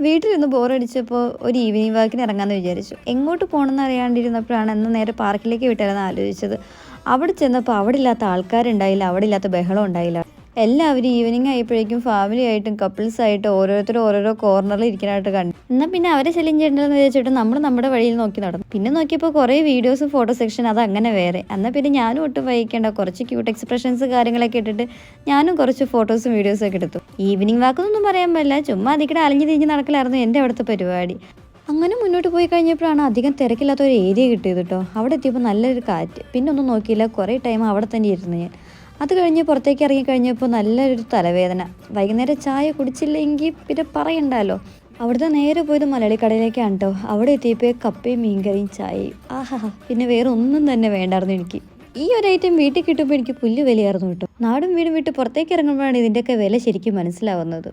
വീട്ടിലിരുന്ന് ബോറടിച്ചപ്പോൾ ഒരു ഈവനിങ് വാക്കിന് ഇറങ്ങാമെന്ന് വിചാരിച്ചു. എങ്ങോട്ട് പോകണമെന്ന് അറിയാണ്ടിരുന്നപ്പോഴാണ് എന്നാൽ നേരെ പാർക്കിലേക്ക് വിട്ടാലെന്ന് ആലോചിച്ചത്. അവിടെ ചെന്നപ്പോൾ അവിടെ ഇല്ലാത്ത ആൾക്കാരുണ്ടായില്ല, അവിടെ ഇല്ലാത്ത ബഹളം ഉണ്ടായില്ല. എല്ലാവരും ഈവനിങ് ആയപ്പോഴേക്കും ഫാമിലി ആയിട്ടും കപ്പിൾസായിട്ടും ഓരോരുത്തരും ഓരോരോ കോർണറിൽ ഇരിക്കാനായിട്ട് കണ്ടു. എന്നാൽ പിന്നെ അവരെ ശല്യം ചെയ്യണ്ടെന്ന് വിചാരിച്ചിട്ട് നമ്മൾ നമ്മുടെ വഴിയിൽ നോക്കി നടന്നു. പിന്നെ നോക്കിയപ്പോൾ കുറേ വീഡിയോസും ഫോട്ടോ സെക്ഷൻ അത് അങ്ങനെ വേറെ. എന്നാൽ പിന്നെ ഞാനും ഒട്ടും വഹിക്കേണ്ട, കുറച്ച് ക്യൂട്ട് എക്സ്പ്രഷൻസ് കാര്യങ്ങളൊക്കെ ഇട്ടിട്ട് ഞാനും കുറച്ച് ഫോട്ടോസും വീഡിയോസും ഒക്കെ എടുത്തു. ഈവനിങ് വാക്കൊന്നും പറയാൻ പറ്റില്ല, ചുമ്മാ അതിക്കടെ അലിഞ്ഞു തിരിഞ്ഞ് നടക്കലായിരുന്നു എൻ്റെ അവിടുത്തെ പരിപാടി. അങ്ങനെ മുന്നോട്ട് പോയി കഴിഞ്ഞപ്പോഴാണ് അധികം തിരക്കില്ലാത്ത ഒരു ഏരിയ കിട്ടിയത് കേട്ടോ. അവിടെ എത്തിയപ്പോൾ നല്ലൊരു കാറ്റ്, പിന്നെ ഒന്നും നോക്കിയില്ല, കുറേ ടൈം അവിടെ തന്നെ ഇരുന്നു ഞാൻ. അത് കഴിഞ്ഞ് പുറത്തേക്ക് ഇറങ്ങി കഴിഞ്ഞപ്പോൾ നല്ലൊരു തലവേദന. വൈകുന്നേരം ചായ കുടിച്ചില്ലെങ്കിൽ പിന്നെ പറയണ്ടല്ലോ. അവിടുത്തെ നേരെ പോയത് മലയാളി കടയിലേക്കാണ് കേട്ടോ. അവിടെ എത്തിയപ്പോൾ കപ്പയും മീൻകറിയും ചായയും, ആഹാ, പിന്നെ വേറെ ഒന്നും തന്നെ വേണ്ടായിരുന്നു എനിക്ക്. ഈ ഒരു ഐറ്റം വീട്ടിൽ കിട്ടുമ്പോൾ എനിക്ക് പുല്ല് വിലയായിരുന്നു കേട്ടോ. നാടും വീടും വിട്ട് പുറത്തേക്ക് ഇറങ്ങുമ്പോഴാണ് ഇതിൻ്റെയൊക്കെ വില ശരിക്കും മനസ്സിലാവുന്നത്.